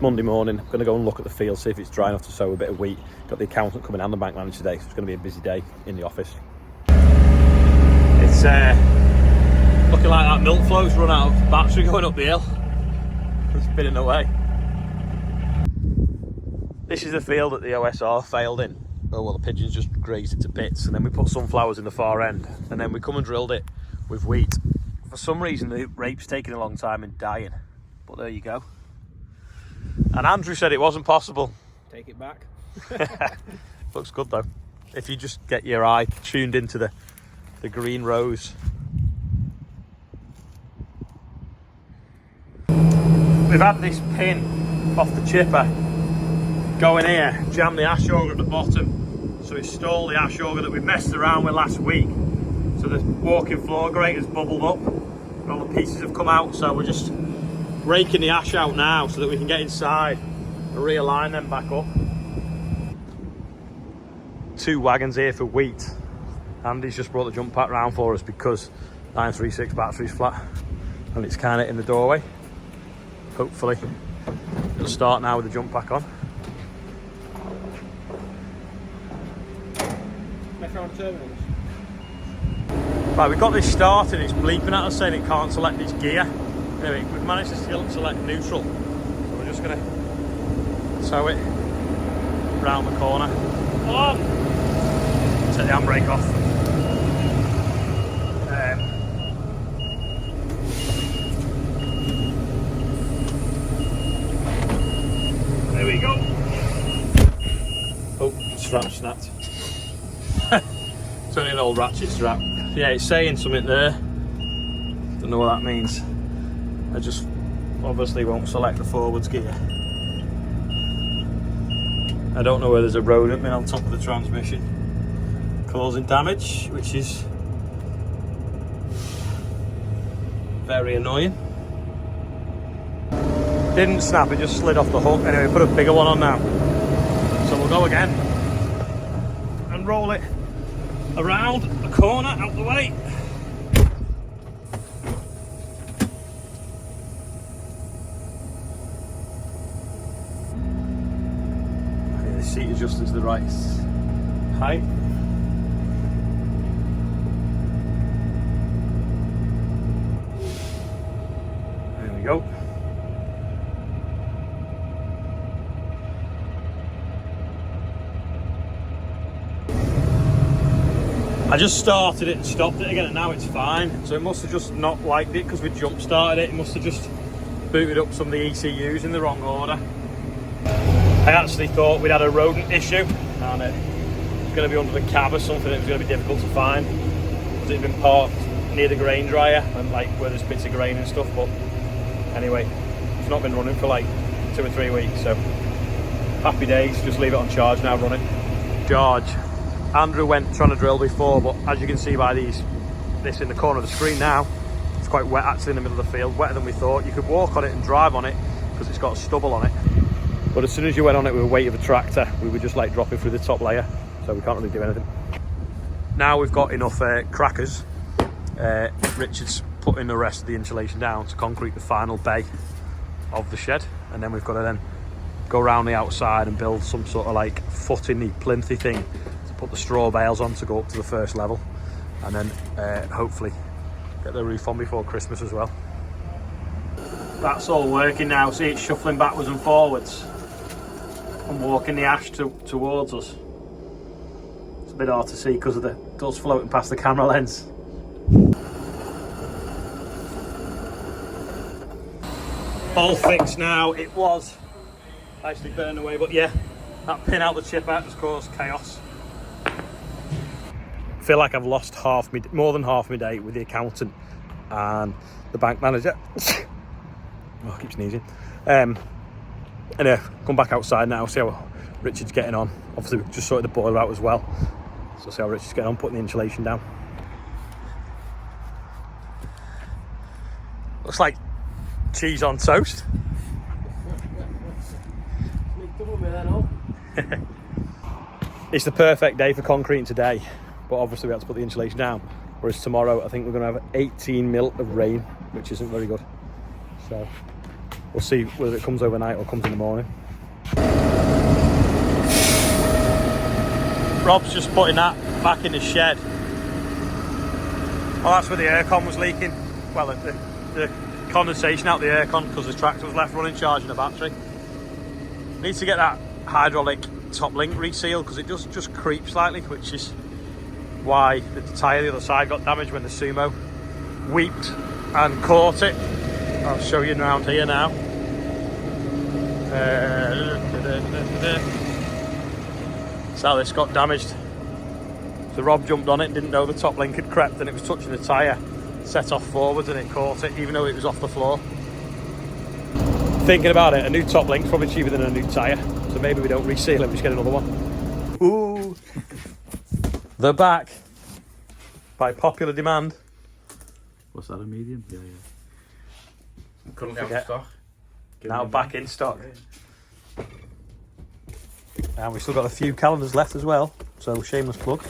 Monday morning. I'm going to go and look at the field, see if it's dry enough to sow a bit of wheat. Got the accountant coming and the bank manager today, so it's going to be a busy day in the office. It's looking like that milk flow's run out of battery going up the hill. It's spinning away. This is the field that the OSR failed in. Oh well, the pigeons just grazed it to bits, and then we put sunflowers in the far end, and then we come and drilled it with wheat. For some reason the rape's taking a long time and dying, but there you go. And Andrew said it wasn't possible. Take it back. Looks good though, if you just get your eye tuned into the green rows. We've had this pin off the chipper go in here, jam the ash auger at the bottom, so it stalled the ash auger that we messed around with last week. So the walking floor grate has bubbled up and all the pieces have come out, so we're just raking the ash out now so that we can get inside and realign them back up. 2 wagons here for wheat. Andy's just brought the jump pack round for us because 936 battery's flat and it's kind of in the doorway. Hopefully it'll start now with the jump pack on. Right, we've got this started, it's bleeping at us saying it can't select its gear. Anyway, we've managed to still select neutral, so we're just going to tow it round the corner. Oh! Take the handbrake off. There we go. Oh, strap snapped. It's only an old ratchet strap. Yeah, it's saying something there. Don't know what that means. I just obviously won't select the forwards gear. I don't know where there's a rodent been on top of the transmission causing damage, which is very annoying. Didn't snap, it just slid off the hook. Anyway, put a bigger one on now. So we'll go again and roll it around the corner, out the way. I think the seat adjuster's the right height. There we go. I just started it and stopped it again and now it's fine. So it must have just not liked it because we jump started it. It must have just booted up some of the ECUs in the wrong order. I actually thought we'd had a rodent issue and it's going to be under the cab or something. It was going to be difficult to find because it had been parked near the grain dryer and like where there's bits of grain and stuff. But anyway, it's not been running for like 2 or 3 weeks. So happy days, just leave it on charge now, run it. Charge. Andrew went trying to drill before, but as you can see by this in the corner of the screen now, it's quite wet actually in the middle of the field, wetter than we thought. You could walk on it and drive on it because it's got a stubble on it. But as soon as you went on it with the weight of a tractor, we were just like dropping through the top layer, so we can't really do anything. Now we've got enough crackers. Richard's putting the rest of the insulation down to concrete the final bay of the shed, and then we've got to then go around the outside and build some sort of like footing-y, plinthy thing. Put the straw bales on to go up to the first level, and then hopefully get the roof on before Christmas as well. That's all working now. See, it's shuffling backwards and forwards and walking the ash towards us. It's a bit hard to see because of the dust floating past the camera lens. All fixed now. It was actually burned away, but yeah, that pin out the chip out has caused chaos. I feel like I've lost more than half my day with the accountant and the bank manager. Oh, I keep sneezing. Anyway, come back outside now, see how Richard's getting on. Obviously, we've just sorted the boiler out as well. So see how Richard's getting on, putting the insulation down. Looks like cheese on toast. It's the perfect day for concreting today. But obviously we have to put the insulation down, whereas tomorrow I think we're going to have 18 mil of rain, which isn't very good. So we'll see whether it comes overnight or comes in the morning. Rob's just putting that back in the shed. Oh, that's where the aircon was leaking. Well, the condensation out the aircon because the tractor was left running charging the battery. Need to get that hydraulic top link resealed because it just creeps slightly, which is why the tyre the other side got damaged when the Sumo weeped and caught it. I'll show you around here now. So this got damaged. So Rob jumped on it and didn't know the top link had crept and it was touching the tyre. Set off forwards and it caught it even though it was off the floor. Thinking about it, a new top link's probably cheaper than a new tyre. So maybe we don't reseal it, we just get another one. Ooh. The back. By popular demand. What's that, a medium? Yeah. Couldn't forget. Now back in stock. And we've still got a few calendars left as well. So shameless plug.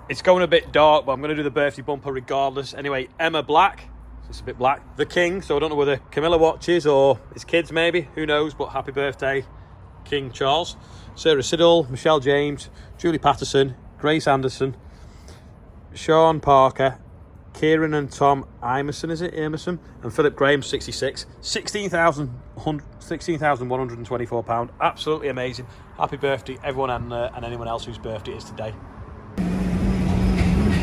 It's going a bit dark, but I'm going to do the birthday bumper regardless. Anyway, Emma Black. So it's a bit black. The King. So I don't know whether Camilla watches or his kids maybe. Who knows? But happy birthday, King Charles. Sarah Siddle, Michelle James, Julie Patterson, Grace Anderson, Sean Parker, Kieran and Tom Emerson, is it? Emerson? And Philip Graham, 66. £16,124. Absolutely amazing. Happy birthday, everyone and anyone else whose birthday it is today.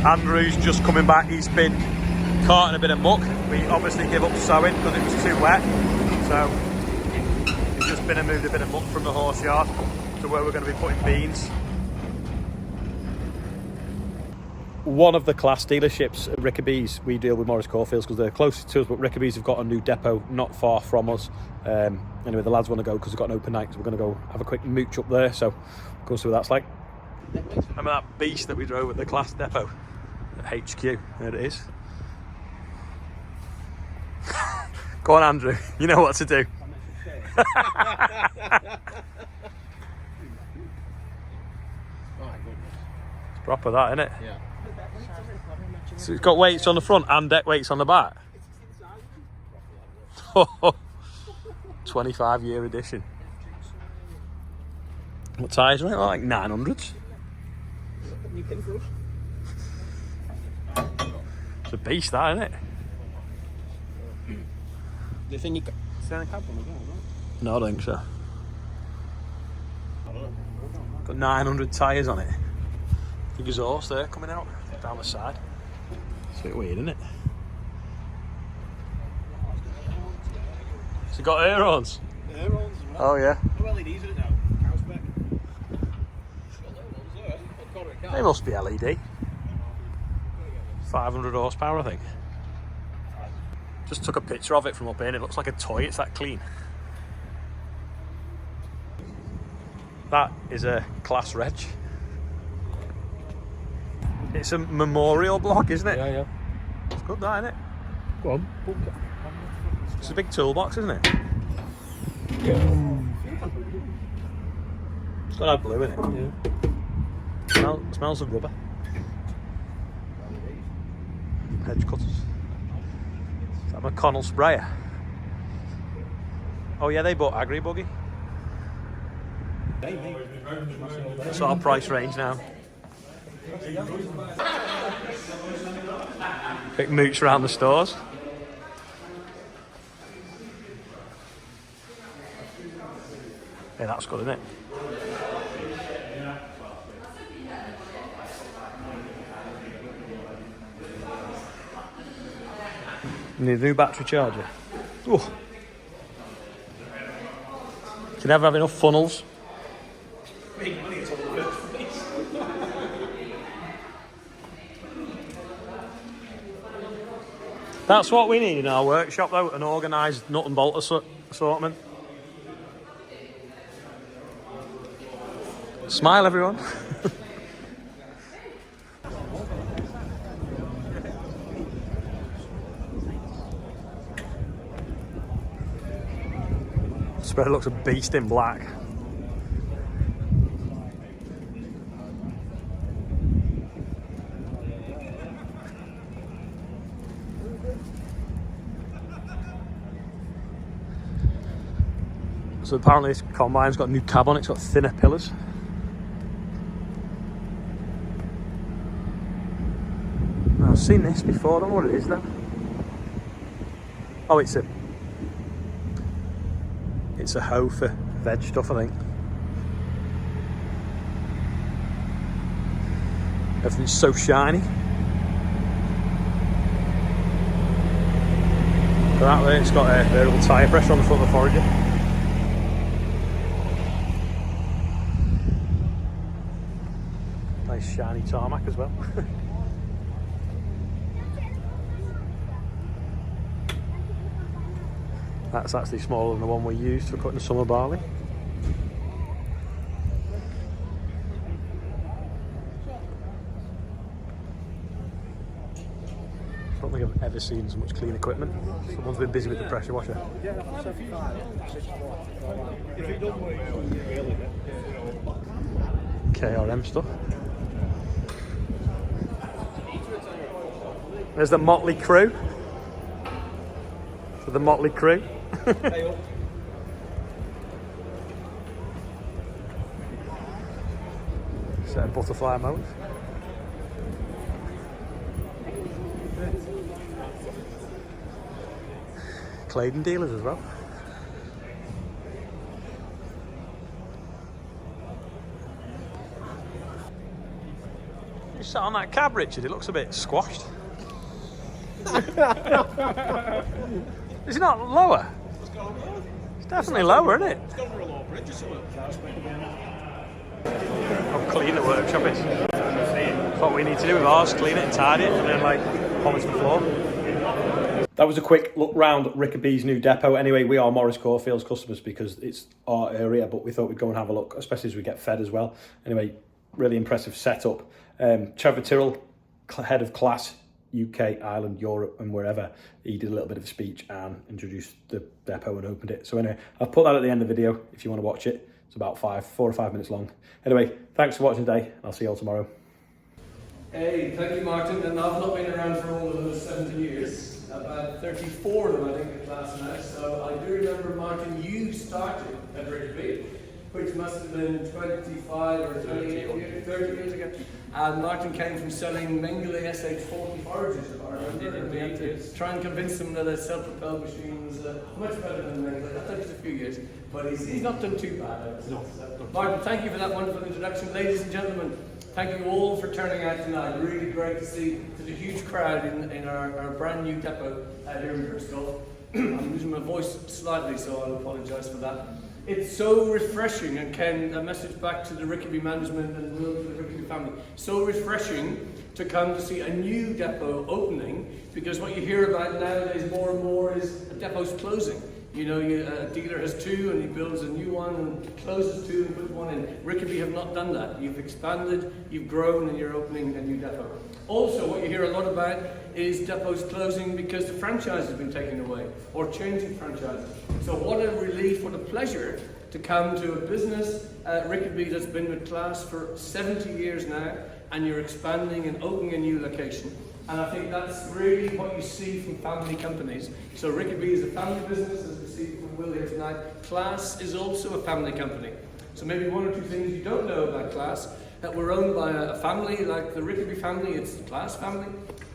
Andrew's just coming back. He's been caught in a bit of muck. We obviously give up sowing because it was too wet. So he's just been and moved a bit of muck from the horse yard to where we're going to be putting beans. One of the Claas dealerships at Rickerby's, we deal with Morris Caulfields because they're closest to us, but Rickerby's have got a new depot not far from us. Anyway, the lads want to go because they've got an open night, so we're going to go have a quick mooch up there. So we'll see what that's like. Remember that beast that we drove at the Claas depot at HQ? There it is. Go on, Andrew. You know what to do. It's proper, that, isn't it? Yeah. So it's got weights on the front and deck weights on the back. 25-year edition. What tyres are it? Like 900s. It's a beast, that, isn't it? Do you think you got a cab on as well? No, I don't think so. Got 900 tyres on it. Big exhaust there coming out down the side. It's a bit weird, isn't it? Has it got air horns? Air horns as well. Oh yeah. No LEDs in it now. Cow spec. They must be LED. 500 horsepower, I think. Just took a picture of it from up here and it looks like a toy, it's that clean. That is a Claas reg. It's a memorial block, isn't it? Yeah. It's good, that, isn't it? Go on. It's a big toolbox, isn't it? Yeah. It's got to have blue in it. Yeah. Smells of rubber. Hedge cutters. Is that McConnell sprayer? Oh yeah, they bought Agri Buggy. That's our price range now. Quick mooch around the stores. Yeah, that's good, isn't it? Need a new battery charger. Ooh. Can never have enough funnels. That's what we need in our workshop though, an organised nut and bolt assortment. Smile everyone. Spreader looks a beast in black. So apparently this combine's got a new cab on it, it's got thinner pillars. I've seen this before, I don't know what it is though. Oh, it's a hoe for veg stuff, I think. Everything's so shiny. So that way it's got a variable tyre pressure on the front of the forager. Nice shiny tarmac as well. That's actually smaller than the one we used for cutting the summer barley. I don't think I've ever seen so much clean equipment. Someone's been busy with the pressure washer. KRM stuff. There's the motley crew. So the motley crew. Set of butterfly motors. Claydon dealers as well. You sat on that cab, Richard, it looks a bit squashed. Is it not lower? It's definitely lower, isn't it? It's gone for a low bridge or something. How clean the workshop is. That's what we need to do with ours, clean it and tidy it and then like polish the floor. That was a quick look round Rickerby's new depot. Anyway, we are Morris Corefield's customers because it's our area, but we thought we'd go and have a look, especially as we get fed as well. Anyway, really impressive setup. Trevor Tyrrell, head of Claas, UK, Ireland, Europe and wherever, he did a little bit of a speech and introduced the depot and opened it. So anyway, I've put that at the end of the video if you want to watch it. It's about 4 or 5 minutes long. Anyway, thanks for watching today. I'll see you all tomorrow. Hey, thank you, Martin. And I've not been around for all of those 70 years. About 34 of them, I think, at Claas now. So I do remember, Martin, you started at Rickerby, which must have been 25 or 30 years ago. And Martin came from selling Mengele SH40 forages, if I remember. And we had to try and convince him that a self-propelled machine was much better than Mengele. That took us a few years, but he's not done too bad. No. Martin, thank you for that wonderful introduction. Ladies and gentlemen, thank you all for turning out tonight. Really great to see such a huge crowd in our brand new depot here in Bristol. I'm losing my voice slightly, so I'll apologise for that. It's so refreshing, and Ken, a message back to the Rickerby management and Will, to the Rickerby family. So refreshing to come to see a new depot opening, because what you hear about nowadays more and more is a depot's closing. You know, a dealer has two and he builds a new one and closes two and puts one in. Rickerby have not done that. You've expanded, you've grown, and you're opening a new depot. Also, what you hear a lot about is depots closing because the franchise has been taken away, or changing franchises. So what a relief, what a pleasure to come to a business, Rickerby, that's been with Claas for 70 years now, and you're expanding and opening a new location. And I think that's really what you see from family companies. So Rickerby is a family business, as we see from Will here tonight. Claas is also a family company. So maybe one or two things you don't know about Claas, that we're owned by a family like the Rickerby family. It's the Claas family.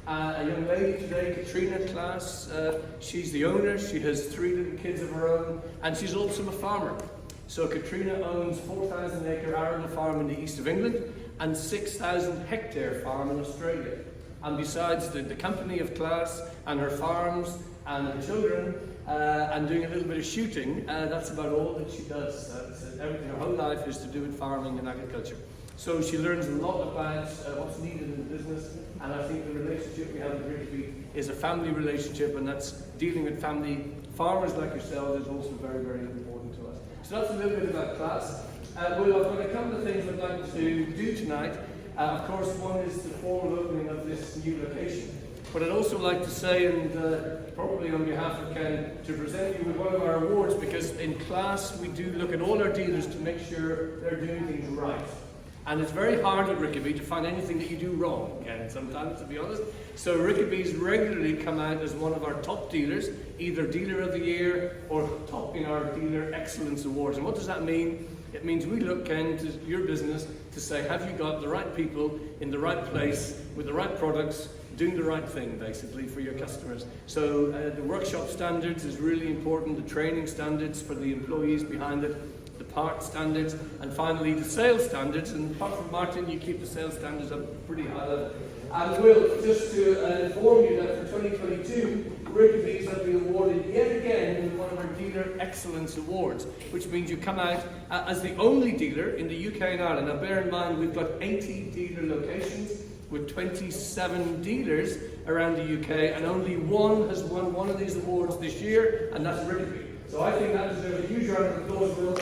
A young lady today, Katrina Claas, she's the owner. She has 3 little kids of her own, and she's also a farmer. So Katrina owns 4,000 acre arable farm in the east of England and 6,000 hectare farm in Australia. And besides the company of Claas and her farms and her children and doing a little bit of shooting, that's about all that she does. Everything, her whole life is to do with farming and agriculture. So she learns a lot about what's needed in the business, and I think the relationship we have with Rickerby is a family relationship, and that's dealing with family farmers like yourselves is also very, very important to us. So that's a little bit about Claas. Well, I've got a couple of things I'd like to do tonight. Of course, one is the formal opening of this new location. But I'd also like to say, and probably on behalf of Ken, to present you with one of our awards, because in Claas we do look at all our dealers to make sure they're doing things right. And it's very hard at Rickerby to find anything that you do wrong, Ken, sometimes, to be honest. So Rickerby's regularly come out as one of our top dealers, either Dealer of the Year or top in our Dealer Excellence Awards. And what does that mean? It means we look, Ken, to your business to say, have you got the right people in the right place with the right products, doing the right thing, basically, for your customers. So the workshop standards is really important, the training standards for the employees behind it, the part standards, and finally the sales standards. And apart from Martin, you keep the sales standards up pretty high level. And Will, just to inform you that for 2022, Rickerby's have been awarded yet again with one of our Dealer Excellence Awards, which means you come out as the only dealer in the UK and Ireland. Now bear in mind, we've got 80 dealer locations with 27 dealers around the UK, and only one has won one of these awards this year, and that's Rickerby. So I think that deserves a huge round of applause, Will.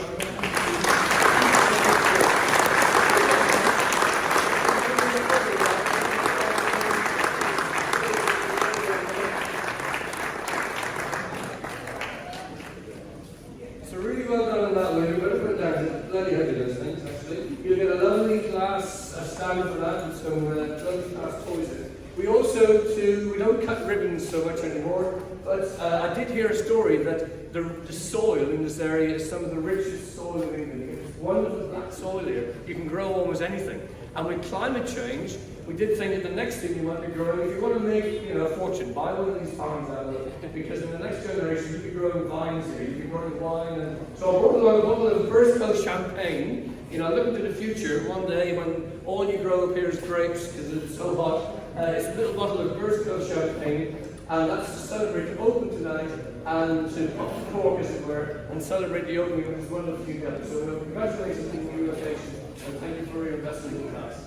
So really well done on that one. You've got to put it down. It's bloody heavy, those things, actually. You'll get a lovely Claas stand for that with some lovely Claas toys in it. We also, we don't cut ribbons so much anymore, but I did hear a story that the soil in this area is some of the richest soil in England. It's wonderful black soil here. You can grow almost anything. And with climate change, we did think that the next thing you might be growing, if you want to make a fortune, buy one of these farms out of it, because in the next generation you'll be growing vines here, you'll be growing wine. And so I brought along a bottle of Burstco champagne. Looking to the future, one day when all you grow up here is grapes because it's so hot, it's a little bottle of Burstco champagne, and that's to celebrate the open tonight and to pop the cork, as it were, and celebrate the opening of this wonderful new guys. So congratulations on the new location, and thank you for your investment in Claas.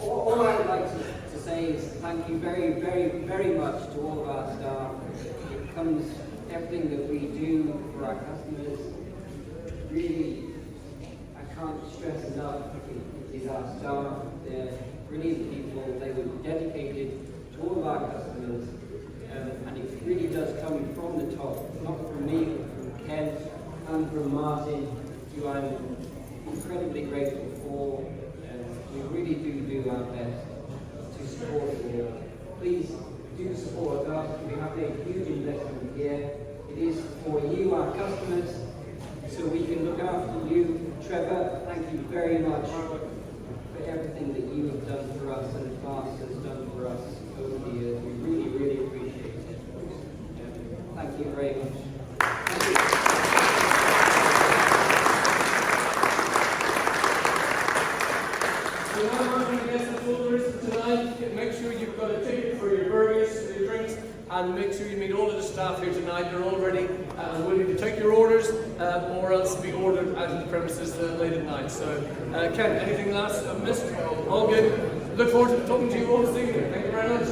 All I'd like to say is thank you very, very, very much to all of our staff. It comes, everything that we do for our customers, really, I can't stress enough, it is our staff. They're brilliant people. They were dedicated to all of our customers, and it really does come from the top, not from me, but from Ken and from Martin, who I'm incredibly grateful for. We really do our best to support you. Please do support us. We have a huge investment here. It is for you, our customers, so we can look after you. Trevor, thank you very much for everything that you have done for us and Claas has done for us over the years. We really, really appreciate it. Thank you very much. Thank you. So now I'm going to guess that's all there is for tonight. Make sure you've got a ticket for your burgers, for your drinks, and make sure you meet all of the staff here tonight. They're all ready and willing to take your orders, or else be ordered out of the premises late at night. So, Ken, anything last I've missed? All good. Look forward to talking to you all this evening. Thank you very much.